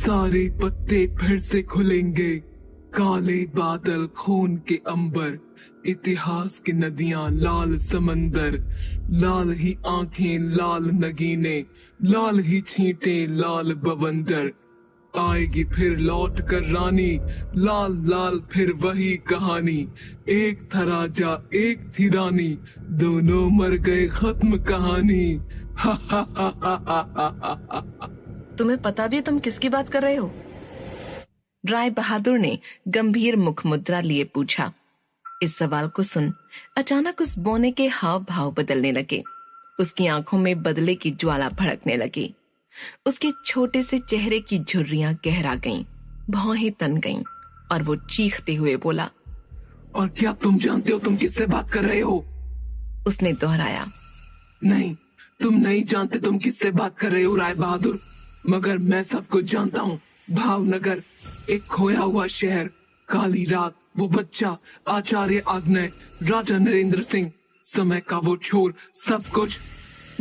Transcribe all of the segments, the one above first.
सारे पत्ते फिर से खुलेंगे, काले बादल खून के अंबर, इतिहास की नदियां लाल समंदर, लाल ही आंखें लाल नगीने, लाल ही छींटे लाल बवंडर। आएगी फिर लौट कर रानी, लाल लाल फिर वही कहानी, एक था राजा एक थी रानी, दोनों मर गए खत्म कहानी। हा हा हा हा हा हा हा। तुम्हें पता भी है तुम किसकी बात कर रहे हो? राय बहादुर ने गंभीर मुख मुद्रा लिए पूछा। इस सवाल को सुन अचानक उस बौने के हाव भाव बदलने लगे। उसकी आंखों में बदले की ज्वाला भड़कने लगी। उसके छोटे से चेहरे की झुर्रियां गहरा गईं, भौहें तन गईं और वो चीखते हुए बोला, और क्या तुम जानते हो तुम किससे बात कर रहे हो? उसने दोहराया, नहीं, तुम नहीं जानते तुम किससे बात कर रहे हो राय बहादुर, मगर मैं सब कुछ जानता हूँ। भावनगर, एक खोया हुआ शहर, काली रात, वो बच्चा, आचार्य आग्नेय, राजा नरेंद्र सिंह, समय का वो छोर, सब कुछ।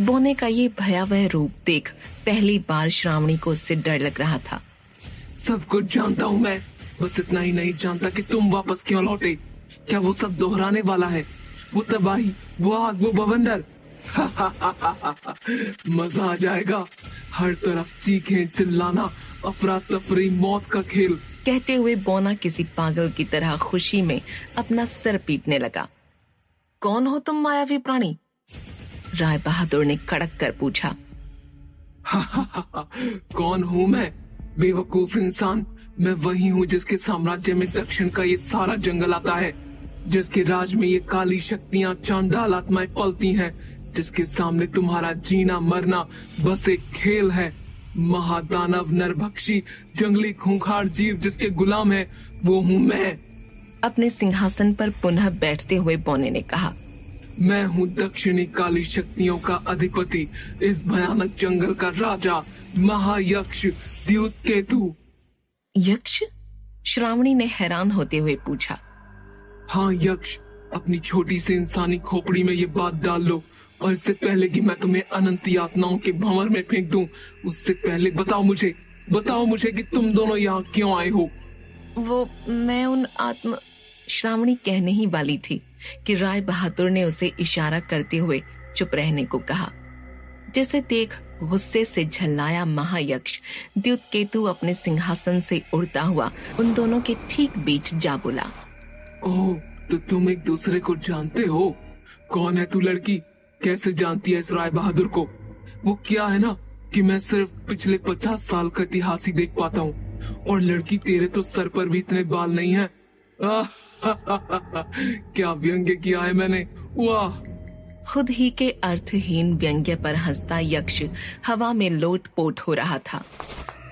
बोने का ये भयावह रूप देख पहली बार श्रावणी को उससे डर लग रहा था। सब कुछ जानता हूँ मैं, बस इतना ही नहीं जानता कि तुम वापस क्यों लौटे। क्या वो सब दोहराने वाला है? वो तबाही, वो आग, वो बवंडर। मजा आ जाएगा, हर तरफ चीखें चिल्लाना, अफरा तफरी, मौत का खेल। कहते हुए बोना किसी पागल की तरह खुशी में अपना सर पीटने लगा। कौन हो तुम मायावी प्राणी? राय बहादुर ने कड़क कर पूछा। कौन हूँ मैं? बेवकूफ इंसान, मैं वही हूँ जिसके साम्राज्य में दक्षिण का ये सारा जंगल आता है, जिसके राज में ये काली शक्तियाँ चांडाल आत्माएं पलती हैं, जिसके सामने तुम्हारा जीना मरना बस एक खेल है। महादानव, नरभक्षी, जंगली खूंखार जीव जिसके गुलाम है, वो हूँ मैं। अपने सिंहासन पर पुनः बैठते हुए बौने ने कहा, मैं हूँ दक्षिणी काली शक्तियों का अधिपति, इस भयानक जंगल का राजा, महायक्ष द्यूत केतु। यक्ष? श्रावणी ने हैरान होते हुए पूछा। हाँ यक्ष, अपनी छोटी सी इंसानी खोपड़ी में ये बात डाल लो, और इससे पहले कि मैं तुम्हें अनंत यातनाओं के भंवर में फेंक दूं, उससे पहले बताओ मुझे कि तुम दोनों यहाँ क्यों आए हो? वो मैं उन आत्म... श्रावणी कहने ही वाली थी कि राय बहादुर ने उसे इशारा करते हुए चुप रहने को कहा। जिसे देख गुस्से से झल्लाया महायक्ष द्यूत केतु अपने सिंहासन से उड़ता हुआ उन दोनों के ठीक बीच जा बोला। ओह, तो तुम एक दूसरे को जानते हो? कौन है तू लड़की? कैसे जानती है इस राय बहादुर को? वो क्या है ना कि मैं सिर्फ पिछले 50 साल का इतिहास ही देख पाता हूँ, और लड़की तेरे तो सर पर भी इतने बाल नहीं है। क्या व्यंग्य किया है मैंने, वाह! खुद ही के अर्थहीन व्यंग्य पर हंसता यक्ष हवा में लोटपोट हो रहा था।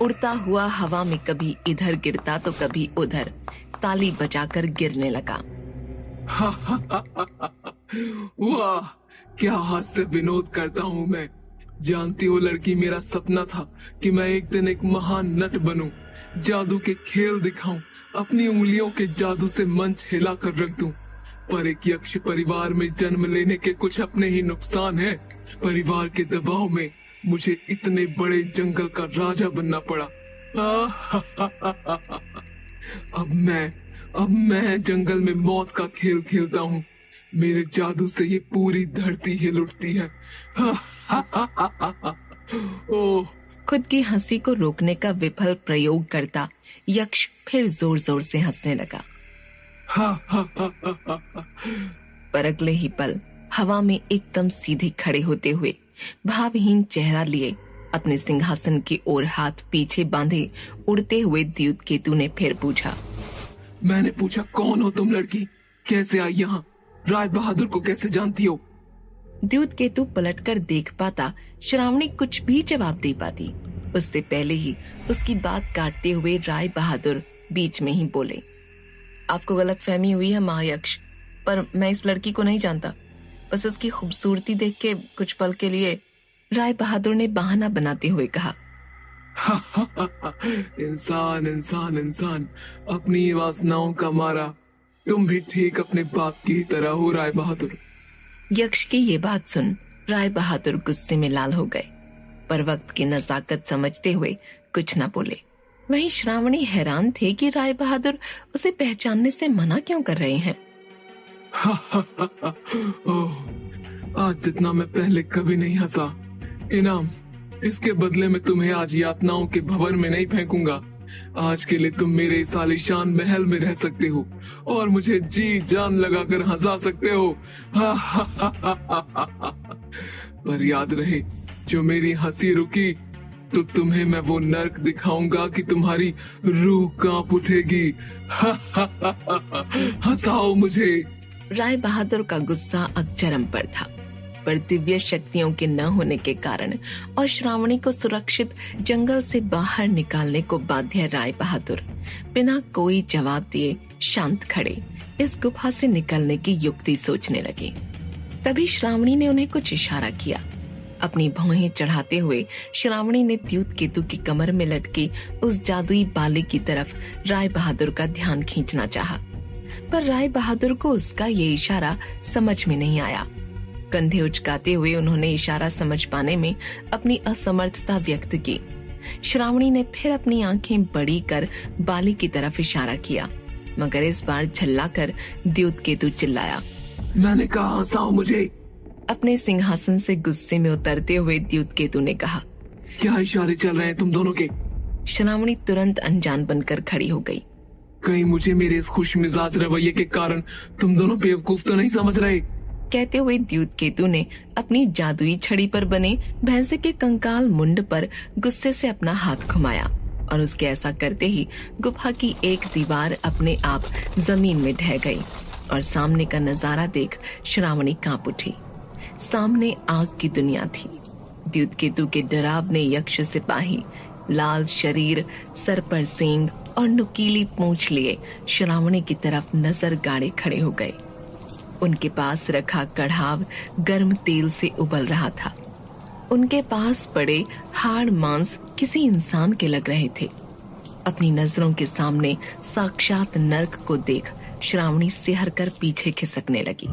उड़ता हुआ हवा में कभी इधर गिरता तो कभी उधर, ताली बजाकर गिरने लगा। वाह, क्या हास्य विनोद करता हूँ मैं। जानती हो लड़की, मेरा सपना था कि मैं एक दिन एक महान नट बनूं, जादू के खेल दिखाऊं, अपनी उंगलियों के जादू से मंच हिला कर रख दूं। पर एक यक्ष परिवार में जन्म लेने के कुछ अपने ही नुकसान हैं। परिवार के दबाव में मुझे इतने बड़े जंगल का राजा बनना पड़ा। अब मैं जंगल में मौत का खेल खेलता हूँ। मेरे जादू से ये पूरी धरती हिल उठती है। ओह! खुद की हंसी को रोकने का विफल प्रयोग करता यक्ष फिर जोर जोर से हंसने लगा। पर अगले ही पल हवा में एकदम सीधे खड़े होते हुए भावहीन चेहरा लिए अपने सिंहासन की ओर हाथ पीछे बांधे उड़ते हुए द्यूत केतु ने फिर पूछा। मैंने पूछा, कौन हो तुम लड़की? कैसे आई यहाँ? राय बहादुर को कैसे जानती हो? द्यूत केतु पलटकर देख पाता श्रावणी कुछ भी जवाब दे पाती, उससे पहले ही उसकी बात काटते हुए राय बहादुर बीच में ही बोले। आपको गलतफहमी हुई है महायक्ष, पर मैं इस लड़की को नहीं जानता। बस उसकी खूबसूरती देख के कुछ पल के लिए, राय बहादुर ने बहाना बनाते हुए कहा। इंसान इंसान इंसान, अपनी वासनाओं का मारा। तुम भी ठीक अपने बाप की तरह हो राय बहादुर। यक्ष की ये बात सुन राय बहादुर गुस्से में लाल हो गए, पर वक्त की नजाकत समझते हुए कुछ न बोले। वहीं श्रावणी हैरान थे कि राय बहादुर उसे पहचानने से मना क्यों कर रहे हैं। ओह, आज जितना मैं पहले कभी नहीं हंसा। इनाम, इसके बदले में तुम्हें आज यातनाओं के भंवर में नहीं फेंकूंगा। आज के लिए तुम मेरे इस आलीशान महल में रह सकते हो और मुझे जी जान लगाकर हंसा सकते हो। पर याद रहे, जो मेरी हंसी रुकी तो तुम्हें मैं वो नर्क दिखाऊंगा कि तुम्हारी रूह कांप उठेगी। हंसाओ मुझे। राय बहादुर का गुस्सा अब चरम पर था, पर दिव्य शक्तियों के न होने के कारण और श्रावणी को सुरक्षित जंगल से बाहर निकालने को बाध्य राय बहादुर बिना कोई जवाब दिए शांत खड़े इस गुफा से निकलने की युक्ति सोचने लगे। तभी श्रावणी ने उन्हें कुछ इशारा किया। अपनी भौहें चढ़ाते हुए श्रावणी ने द्यूत केतु की कमर में लटकी उस जादुई बाली की तरफ राय बहादुर का ध्यान खींचना चाहा, पर राय बहादुर को उसका ये इशारा समझ में नहीं आया। कंधे उचकाते हुए उन्होंने इशारा समझ पाने में अपनी असमर्थता व्यक्त की। श्रावणी ने फिर अपनी आंखें बड़ी कर बाली की तरफ इशारा किया, मगर इस बार झल्लाकर द्यूत केतु चिल्लाया, मैंने कहा हंसाओ मुझे। अपने सिंहासन से गुस्से में उतरते हुए द्यूत केतु ने कहा, क्या इशारे चल रहे हैं तुम दोनों के? श्रावणी तुरंत अनजान बनकर खड़ी हो गई। कहीं मुझे मेरे इस खुश मिजाज रवैये के कारण तुम दोनों बेवकूफ तो नहीं समझ रहे? कहते हुए द्यूत केतु ने अपनी जादुई छड़ी पर बने भैंसे के कंकाल मुंड पर गुस्से से अपना हाथ घुमाया और उसके ऐसा करते ही गुफा की एक दीवार अपने आप जमीन में ढह गई और सामने का नजारा देख श्रावणी कांप उठी। सामने आग की दुनिया थी। द्यूत केतु के डरावने यक्ष सिपाही लाल शरीर, सर पर सींग और नुकीली पूंछ लिए श्रावणी की तरफ नजर गाड़े खड़े हो गए। उनके पास रखा कढ़ाव गर्म तेल से उबल रहा था। उनके पास पड़े हाड़ मांस किसी इंसान के लग रहे थे। अपनी नजरों के सामने साक्षात नर्क को देख श्रावणी सिहर कर पीछे खिसकने लगी।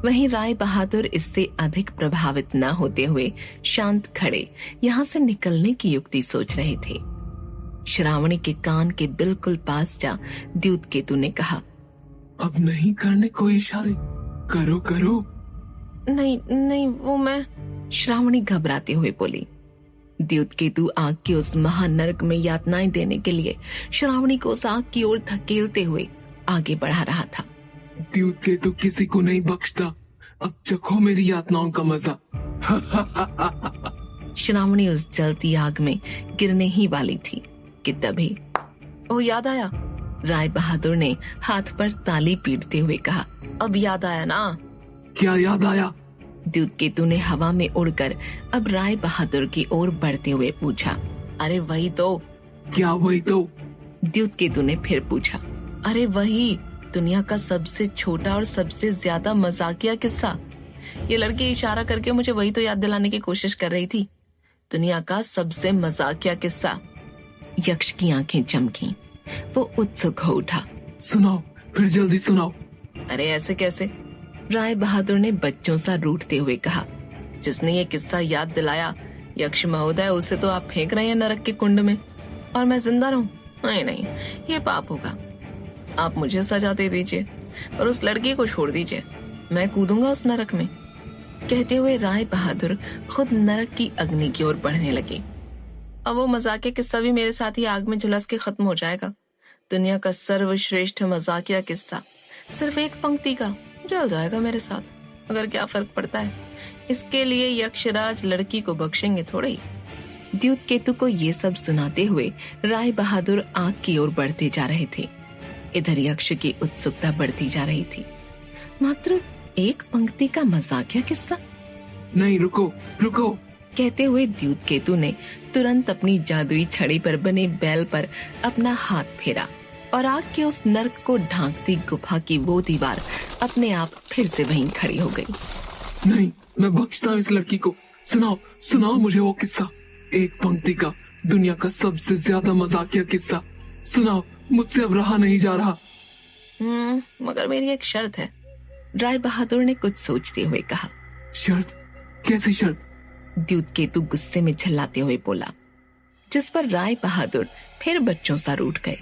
वहीं राय बहादुर इससे अधिक प्रभावित न होते हुए शांत खड़े यहाँ से निकलने की युक्ति सोच रहे थे। श्रावणी के कान के बिल्कुल पास जा द्यूत केतु ने कहा, अब नहीं करने कोई इशारे, करो करो। नहीं नहीं, वो मैं। श्रावणी घबराते हुए बोली। द्यूत केतु आग के उस महानर्क में यातनाएं देने के लिए श्रावणी को उस आग की ओर धकेलते हुए आगे बढ़ा रहा था। द्यूत केतु किसी को नहीं बख्शता, अब चखो मेरी यातनाओं का मजा। श्रावणी उस जलती आग में गिरने ही वाली थी कि तभी ओ याद आया। राय बहादुर ने हाथ पर ताली पीटते हुए कहा, अब याद आया ना? क्या याद आया? द्यूत केतु ने हवा में उड़कर अब राय बहादुर की ओर बढ़ते हुए पूछा, अरे वही तो। क्या वही तो? द्यूत केतु ने फिर पूछा, अरे वही दुनिया का सबसे छोटा और सबसे ज्यादा मजाकिया किस्सा। ये लड़की इशारा करके मुझे वही तो याद दिलाने की कोशिश कर रही थी। दुनिया का सबसे मजाकिया किस्सा। यक्ष की आंखें चमकी। वो उत्सुक हो उठा। सुनाओ, फिर जल्दी सुनाओ। अरे ऐसे कैसे? राय बहादुर ने बच्चों सा रूठते हुए कहा, जिसने ये किस्सा याद दिलाया यक्ष महोदय, उसे तो आप फेंक रहे हैं नरक के कुंड में और मैं जिंदा रहूं? नहीं नहीं, ये पाप होगा। आप मुझे सजा दे दीजिए और उस लड़की को छोड़ दीजिए, मैं कूदूंगा उस नरक में। कहते हुए राय बहादुर खुद नरक की अग्नि की ओर बढ़ने लगे। अब वो मजाकिया किस्सा भी मेरे साथ ही आग में झुलस के खत्म हो जाएगा। दुनिया का सर्वश्रेष्ठ मजाकिया किस्सा सिर्फ एक पंक्ति का जल जाएगा मेरे साथ, मगर क्या फर्क पड़ता है? इसके लिए यक्षराज लड़की को बख्शेंगे थोड़े ही। द्यूत केतु को ये सब सुनाते हुए राय बहादुर आग की ओर बढ़ते जा रहे थे। इधर यक्ष की उत्सुकता बढ़ती जा रही थी। मात्र एक पंक्ति का मजाकिया किस्सा? नहीं, रुको रुको। कहते हुए द्यूत केतु ने तुरंत अपनी जादुई छड़ी पर बने बैल पर अपना हाथ फेरा और आग के उस नर्क को ढांकती गुफा की वो दीवार अपने आप फिर से वहीं खड़ी हो गई। नहीं, मैं बख्शता हूँ इस लड़की को। सुनाओ सुनाओ मुझे वो किस्सा, एक पंक्ति का, दुनिया का सबसे ज्यादा मजाकिया किस्सा। सुनाओ, मुझसे अब रहा नहीं जा रहा। मगर मेरी एक शर्त है। राय बहादुर ने कुछ सोचते हुए कहा। शर्त? कैसी शर्त? द्यूत केतु गुस्से में झल्लाते हुए बोला। जिस पर राय बहादुर फिर बच्चों सा रूठ गए।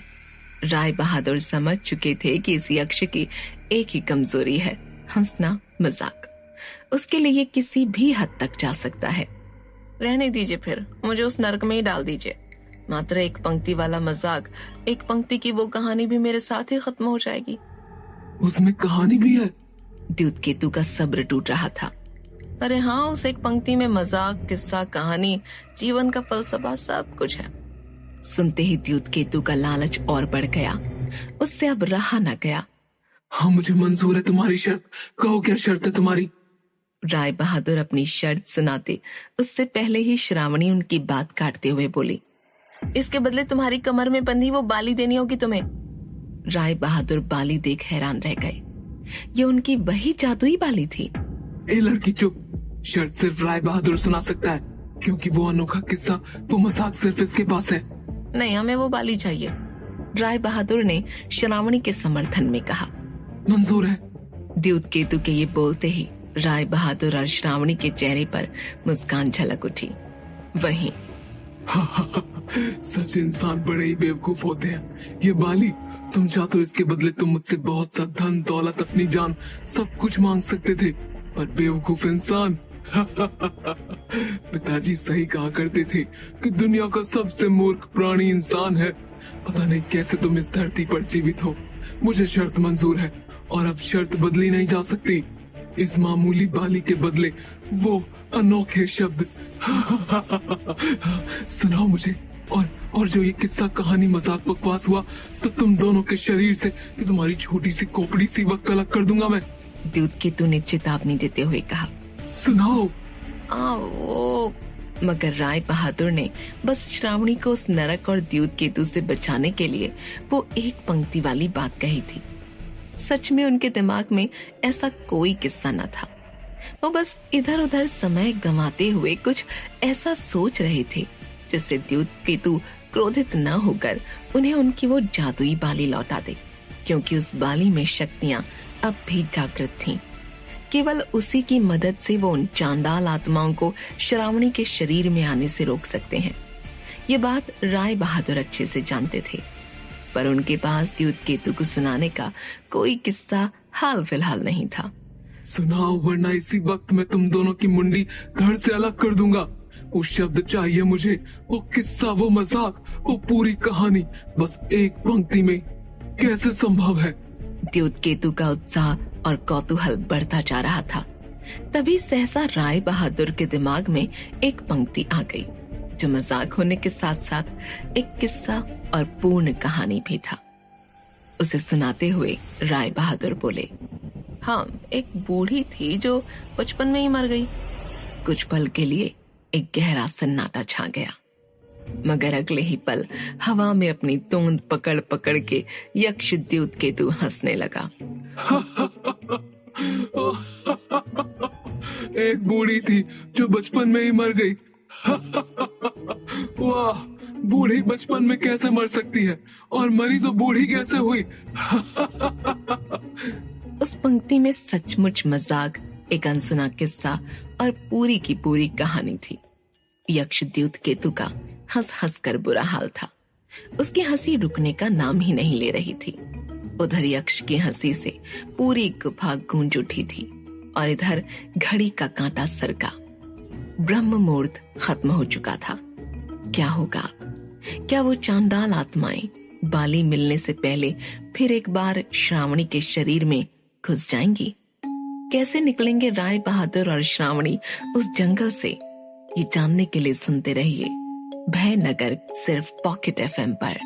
राय बहादुर समझ चुके थे कि इस यक्ष की एक ही कमजोरी है, हंसना मजाक। उसके लिए किसी भी हद तक जा सकता है। रहने दीजिए, फिर मुझे उस नरक में ही डाल दीजिए। मात्र एक पंक्ति वाला मजाक, एक पंक्ति की वो कहानी भी मेरे साथ ही खत्म हो जाएगी। उसमें कहानी भी है? द्युतकेतु का सब्र टूट रहा था। अरे हाँ, उस एक पंक्ति में मजाक, किस्सा, कहानी, जीवन का फलसफा सब कुछ है। सुनते ही द्युतकेतु का लालच और बढ़ गया। उससे अब रहा न गया। हाँ, मुझे मंजूर है तुम्हारी शर्त। कहो क्या शर्त है तुम्हारी? राय बहादुर अपनी शर्त सुनाते उससे पहले ही श्रावणी उनकी बात काटते हुए बोली, इसके बदले तुम्हारी कमर में बंधी वो बाली देनी होगी तुम्हें। राय बहादुर बाली देख हैरान रह गए। ये उनकी वही जादुई बाली थी। ए लड़की चुप। शर्त सिर्फ राय बहादुर सुना सकता है, क्योंकि वो अनोखा किस्सा, वो मजाक सिर्फ इसके पास है। नहीं, हमें वो बाली चाहिए। राय बहादुर ने श्रावणी के समर्थन में कहा। मंजूर है। द्युतकेतु के ये बोलते ही राय बहादुर और श्रावणी के चेहरे पर मुस्कान झलक उठी। वहीं सच इंसान बड़े ही बेवकूफ होते हैं। ये बाली तुम चाहते हो, इसके बदले तुम मुझसे बहुत सा धन दौलत, अपनी जान, सब कुछ मांग सकते थे, पर बेवकूफ इंसान। पिताजी सही कहा करते थे कि दुनिया का सबसे मूर्ख प्राणी इंसान है। पता नहीं कैसे तुम इस धरती पर जीवित हो। मुझे शर्त मंजूर है और अब शर्त बदली नहीं जा सकती। इस मामूली बाली के बदले वो अनोखे शब्द सुनाओ मुझे। और जो ये किस्सा, कहानी, मजाक, बकवास हुआ, तो तुम दोनों के शरीर से ये तुम्हारी छोटी सी खोपड़ी सी वक्त अलग कर दूंगा मैं। द्युतकेतु ने चेतावनी देते हुए कहा। सुनाओ। वो मगर राय बहादुर ने बस श्रावणी को उस नरक और द्युतकेतु से बचाने के लिए वो एक पंक्ति वाली बात कही थी। सच में उनके दिमाग में ऐसा कोई किस्सा न था। वो बस इधर उधर समय गंवाते हुए कुछ ऐसा सोच रहे थे जिससे द्युतकेतु क्रोधित न होकर उन्हें उनकी वो जादुई बाली लौटा दे, क्योंकि उस बाली में शक्तियां अब भी जागृत थीं। केवल उसी की मदद से वो उन चांडाल आत्माओं को श्रावणी के शरीर में आने से रोक सकते हैं। ये बात राय बहादुर अच्छे से जानते थे, पर उनके पास द्युतकेतु को सुनाने का कोई किस्सा हाल फिलहाल नहीं था। सुनाओ, वरना इसी वक्त मैं तुम दोनों की मुंडी धड़ से अलग कर दूंगा। वो शब्द चाहिए मुझे, वो किस्सा, वो मजाक, वो पूरी कहानी, बस एक पंक्ति में। कैसे संभव है? द्युतकेतु का उत्साह और कौतूहल बढ़ता जा रहा था। तभी सहसा राय बहादुर के दिमाग में एक पंक्ति आ गई, जो मजाक होने के साथ साथ एक किस्सा और पूर्ण कहानी भी था। उसे सुनाते हुए राय बहादुर बोले, हाँ, एक बूढ़ी थी जो बचपन में ही मर गई। कुछ पल के लिए एक गहरा सन्नाटा छा गया, मगर अगले ही पल हवा में अपनी तोंद पकड़ पकड़ के यक्ष द्युतकेतु हंसने लगा। एक बूढ़ी थी जो बचपन में ही मर गई। वाह, बूढ़ी बचपन में कैसे मर सकती है, और मरी तो बूढ़ी कैसे हुई? उस पंक्ति में सचमुच मजाक, एक अनसुना किस्सा और पूरी की पूरी कहानी थी। यक्ष द्युतकेतु का हंस हंस कर बुरा हाल था। उसकी हंसी रुकने का नाम ही नहीं ले रही थी। उधर यक्ष की हंसी से पूरी गुफा गूंज उठी थी और इधर घड़ी का कांटा सरका। ब्रह्म मुहूर्त खत्म हो चुका था। क्या होगा? क्या वो चांडाल आत्माएं बाली मिलने से पहले फिर एक बार श्रावणी के शरीर में घुस जाएंगी? कैसे निकलेंगे राय बहादुर और श्रावणी उस जंगल से? ये जानने के लिए सुनते रहिए भयनगर, सिर्फ पॉकेट FM पर।